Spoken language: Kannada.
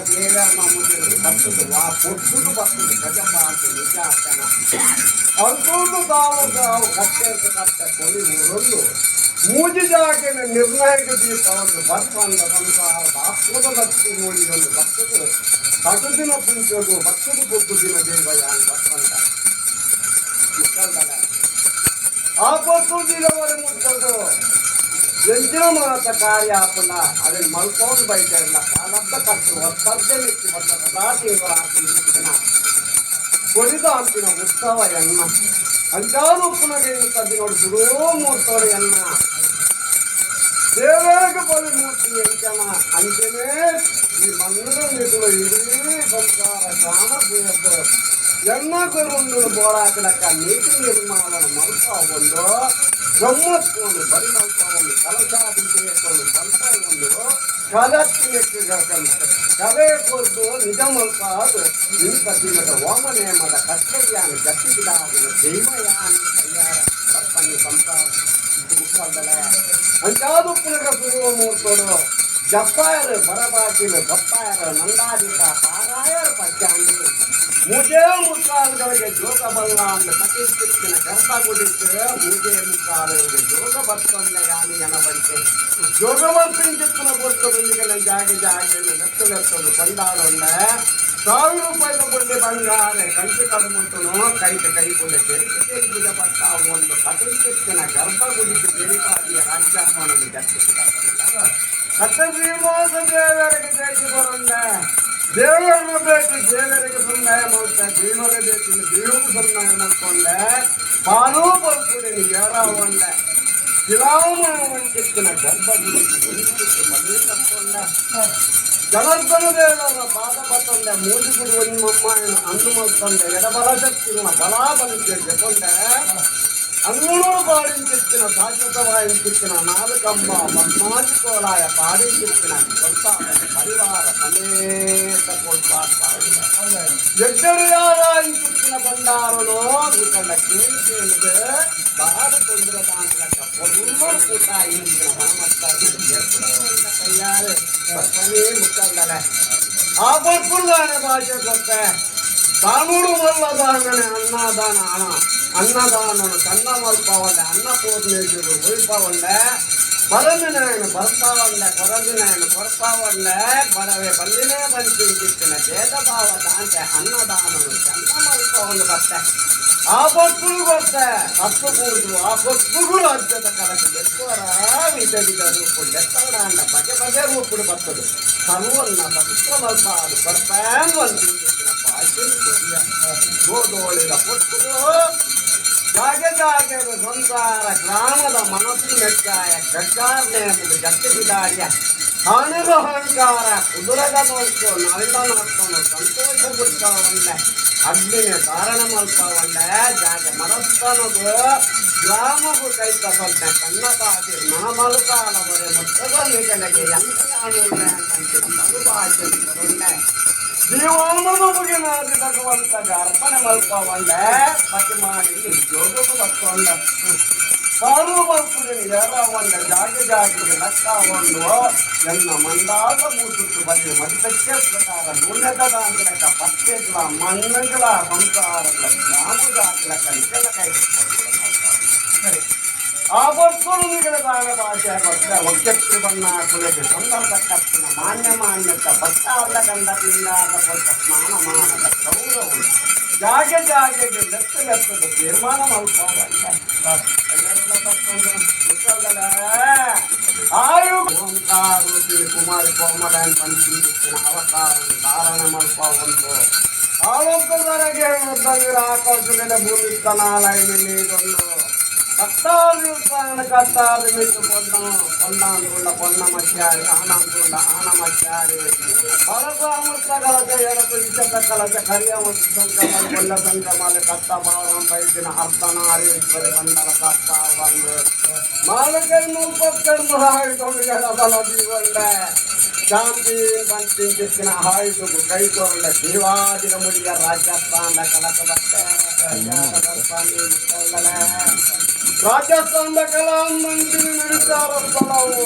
ದೇವಮ್ಮ ಮುಂದೆ ಬರ್ತದೆ ಕೊಟ್ಟು ಬರ್ತದೆ ಗಜಪ್ಪ ಅಂತ ನಿಜ ಆಗ್ತಾನ ಅಂದ್ಕೊಂಡು ತಾವು ಕಟ್ಟೆ ಕೊಡಿ ಒಂದು ಮೂಜಿ ಜಾಗನ ನಿರ್ಣಾಯಕ ದೀಪ ಒಂದು ಬರ್ತಂದ ಸಂಸಾರದ ಆತ್ಮದ ಭಕ್ತಿ ಮೂಡಿ ಒಂದು ಭಕ್ತದ ಕಟುದಿನ ಪುಂಚದು ಭಕ್ತದ ಕೊಟ್ಟು ದಿನ ದೇವಯ್ಯ ಅಂತ ಬರ್ತಂದ ಆ ಕೊಟ್ಟು ದಿನವರೆ ಮುಟ್ಟದು ಎಂಜಿನ ಮಾತ ಕಾರ್ಯ ಹಾಕೊಂಡ ಅದನ್ನು ಮಲ್ಕೊಂಡು ಬೈತಾರಲ್ಲ ಕಾಲದ್ದ ಕಟ್ಟು ಹೊತ್ತದ್ದೇ ಮಿಕ್ಕಿ ಹೊತ್ತ ಸದಾ ತಿಂಗಳ ಹಾಕಿನ ಕೊಡಿದ ಅಂತಿನ ಉತ್ಸವ ಎನ್ನ ಅಂಚಾರು ಉಪ್ಪುನಗೆ ಇಂಥದ್ದು ನೋಡಿ ಸುಡೋ ಮೂರ್ತವ್ರು ಎನ್ನ ದೇವರಿಗೆ ಬಲಿ ಮೂರ್ತಿ ಎಂಚನ ಅಂಚನೆ ಈ ಮಣ್ಣದ ನಿಧುಲು ಇಡೀ ಸಂಸಾರ ಗ್ರಾಮ ದೇವದ ಎನ್ನ ಕೊರುಂಡು ಬೋಳಾಕಲಕ್ಕ ನೀತಿ ನಿರ್ಮಾಣ ಮಲ್ಪ ಒಂದು ಗಮ್ಮತ್ಕೊಂಡು ಬರಿ ಮಲ್ಪ ಒಂದು ಕಲಶಾದಿಕೊಂಡು ಮಲ್ಪ ಒಂದು ಕಲೆ ಕೊದ್ದು ನಿಜ ಮಲ್ಪ ಅದು ಇಂಥ ದಿನದ ಓಮನೇಮದ ಕರ್ತವ್ಯಾನ ಗಟ್ಟಿಸಿದಾಗಿನ ದೈವಯಾನ ಕೈಯಾರ ಬರ್ಪಣ್ಣಿ ಸಂಸಾರ ಮುಖದಳೆ ಅಂಚಾದು ಪುನಗ ಸುರುವ ಮೂರ್ತೋಡು ಜಪ್ಪಾಯರು ಬರಬಾಕಿಲು ಗಪ್ಪಾಯರು ನಂದಾದಿತ ಪಾರಾಯರು ಪಚ್ಚಾಂದು ಮೂಜೆ ಮುಕ್ಕಾಲುಗಳಿಗೆ ಜೋಗ ಬಲ್ಲ ಅಂತ ಕಟ್ಟಿನ ಗರ್ಭ ಗುಡಿತು ಮೂಜೆ ಮುಕ್ಕಾಲುಗಳಿಗೆ ಜೋಗ ಬರ್ತೊಂದೆ ಯಾನಿ ಎನಬಂತೆ ಜೋಗ ಬರ್ತಿನ ಕೊಟ್ಟೊಂದಿಗೆಲ್ಲ ಜಾಗೆ ಲೆತ್ತದು ಕೊಂಡಾಡೊಂಡ 1000 ರೂಪಾಯಿದ ಬಡ್ಡಿ ಬಂಗಾರ ಕಂಚು ಕಡುಮುಂಟನು ಕೈ ಕೊಡೆ ತೆರಿಗೆ ಬಟ್ಟ ಒಂದು ಕಟ್ಟಿನ ಗರ್ಭ ಗುಡಿತು ಬೆಳಿಪಾದಿಯ ರಾಜ್ಯಾಹ್ವಾನದ ಜಟ್ಟಿಸಿದ ಕಟ್ಟ ಶ್ರೀನಿವಾಸ ದೇವರಿಗೆ ಜಯಿಸಿ ಬರೋಣ ದೇವರನ್ನು ಬೇಕು ದೇವರಿಗೆ ಸನ್ನಾಯ ಮಾಡ್ತಾರೆ ದೇವರೇ ಬೇಕು ದೇವರಿಗೆ ಸನ್ನಾಯ ಮಾಡ್ಕೊಂಡೆ ಪಾನೂ ಬರ್ಕೊಡಿ ಯಾರ ಒಂಡೆ ಶಿಲಾಮಣಿಕ್ಕಿನ ಗರ್ಭ ಮದುವೆ ಕಟ್ಕೊಂಡೆ ಜನಾರ್ದನ ದೇವರ ಪಾದ ಬತ್ತೊಂಡೆ ಮೂಜಿ ಗುಡಿ ನಿಮ್ಮಮ್ಮ ಅಂದು ಮಾಡ್ಕೊಂಡೆ ಎಡಬಲ ಶಕ್ತಿನ ಬಲ ಬಲಿಕೆ ಕೊಂಡೆ ಅಂಗನೂರು ಪಾಡಿಂಚಿತ್ತಿನ ಶಾಶ್ವತವಾಯಿಂಚಿತ್ತಿನ ನಾಲ್ಕಂಬ ಪದ್ಮಾಜಿ ಕೋಲಾಯ ಪಾಡಿಂಚಿತ್ತಿನ ಪರಿವಾರ ಸಮೇತ ಎಡ್ಡರಿಯಾದ ಇಂಚಿತ್ತಿನ ಬಂಡಾರನು ಈ ಕಂಡ ಕೇಳಿಕೆ ಬಾಳ ತೊಂದರೆ ದಾಂತಲಕ್ಕ ಒಬ್ಬರು ಕೂಟ ಇಂಚಿನ ಮನಮತ್ತ ಕೈಯಾರೆ ಬರ್ತಾನೇ ಮುಕ್ಕಲ್ದಲೆ ಆ ಬರ್ಪುಲ್ಲಾನೆ ಭಾಷೆ ಕೊಟ್ಟೆ ತಾನೂರು ಮಲ್ಲದಾನನೆ ಅನ್ನದಾನ ಅನ್ನದಾನನು ಕನ್ನ ಮಲ್ಪವಂಡೆ ಅನ್ನಪೂರ್ಣೇಶ್ವರು ಉಳಿಪವಂಡೆ ಬರಂದಿನಾಯನು ಬರ್ತಾವಂಡೆ ಕೊರಂದಿನಾಯನು ಕೊಡ್ತಾವಂಡೆ ಬಡವೆ ಬಂದಿನೇ ಬಂದಿನ ಭೇದ ಭಾವ ದಾಂತೆ ಅನ್ನದಾನನು ಕನ್ನ ಮಲ್ಪವನ್ನು ಬತ್ತೆ ಆ ಭಕ್ತರು ಬತ್ತೆ ಹತ್ತು ಕೂಡಿದ್ರು ಆ ಭಕ್ತರು ರಾಜ್ಯದ ಕಲಕ್ಕೆ ಬೆತ್ತವರ ವಿಧ ರೂಪು ಎತ್ತಡ ಬಗೆ ರೂಪುಡು ಬರ್ತದೆ ಸರ್ವನ್ನ ಪವಿತ್ರ ಮಲ್ಪ ಅದು ಬರ್ತಾನು ಅಂತಿನ ಪಾಶಿ ಗೋದೋಳಿದ ಪುಟ್ಟರು ಜಾಗೆ ಸಂಸಾರ ಗ್ರಾಮದ ಮನಸ್ಸು ಮೆಚ್ಚಾಯ ಗಡ್ಗಾರ್ನೆ ಗಟ್ಟಿಸಿದಾಡಿಯ ಹಣದ ಅಹಂಕಾರ ಕುದುರದ ನೋಡ್ಕೊ ನಳ್ಳ ನೋಡ್ಕೊಂಡು ಸಂತೋಷ ಬಿಡ್ತಾವಂಡೆ ಅಗ್ನಿನ ಕಾರಣ ಮಲ್ಪವಂಡೆ ಜಾಗೆ ಮನಸ್ಸನದು ಗ್ರಾಮಗೂ ಕೈ ತಗೊಂಡೆ ಕನ್ನ ಭಾಷೆ ನನ್ನ ಮಲ್ಕಾಲ ಬರೆ ಮುಟ್ಟದ ನಿಗಲೆಗೆ ಎಂತ ಕಾಣುವುದೇ ಅಂತಿನ ಮರುಭಾಷೆ ಬರುಂಡೆ ಜೀವನದ ಮುಗಿನಾದಿ ಭಗವಂತಗೆ ಅರ್ಪಣೆ ಮಲ್ಪವಂಡೆ ಪತಿ ಮಾಡಿ ಜೋಗವು ಬರ್ತೊಂಡ ಸಾರು ಬರ್ತೀನಿ ಯಾರವಂಡ ಜಾಗೆ ಲಕ್ಕವನ್ನು ಎನ್ನ ಮಂದಾದ ಮೂಸುತ್ತು ಬಲ್ಲಿ ಮಡಿತಕ್ಕೆ ಪ್ರಕಾರ ನುಣ್ಣದ ದಾಂತಲಕ ಪತ್ತೆಗಳ ಮಣ್ಣಗಳ ಸಂಸಾರಗಳ ಗ್ರಾಮದ ನಿಜಲ ಕೈ ಆ ಭಕ್ತರುಗಳ ದಾನ ಭಾಷೆ ಕೊಟ್ಟರೆ ಒಗ್ಗಟ್ಟು ಬಣ್ಣ ಕುಳಿತು ಸಂದರ್ಭ ಕತ್ತಿನ ಮಾನ್ಯತ ಭಕ್ತಾದ ಗಂಧದಿಂದ ಕೊಟ್ಟ ಸ್ನಾನಮಾನದ ಗೌರವ ಜಾಗೆಗೆ ಲೆತ್ತದ ತೀರ್ಮಾನ ಮಲ್ಪವಂಡೆ ಆಯು ಓಂಕಾರೂಪಿ ಕುಮಾರಿ ಕೋಮಲನ್ ಪಂಚಿನ ಅವತಾರ ಧಾರಣ ಮಲ್ಪ ಒಂದು ಆಲೋಕದವರೆಗೆ ಆಕಾಶದ ಭೂಮಿ ತನಾಲಯ ನೀರೊಂದು ಕಟ್ಟಾರು ಮಿಟ್ಟು ಕೊಂಡಾಂದುಳ್ಳ ಪೊನ್ನ ಮಚ್ಚಾರಿ ಆನಂದುಳ್ಳ ಆನ ಮಚ್ಚಾರಿ ಹೊರಸಾಮೃತ ಕಲಶ ಎಡತು ಇಷ್ಟದ ಕಲಶ ಕರಿಯ ಮತ್ತು ಸಂಕ್ರಮಣ ಕೊಲ್ಲ ಸಂಕ್ರಮಣ ಕತ್ತ ಭಾವ ಬಯಸಿನ ಅರ್ಥನಾರೀಶ್ವರಿ ಬಂಡಲ ಕಪ್ಪ ಬಂದು ಮಾಲಕರು 30 ಹಾಯ್ಕೊಂಡು ಎಡಬಲ ಜೀವಂಡೆ ಶಾಂತಿ ಬಂತಿನ ಹಾಯ್ದು ಕೈಗೊಂಡ ದೇವಾದಿನ ಮುಡಿಯ ರಾಜಸ್ಥಾನದ ಕಲಕ ಬಟ್ಟೆ ರಾಜಸ್ಥಾನದ ಕಲಾ ಮಂತ್ರಿ ನಿರ್ಧಾರ ಸ್ಥಳವು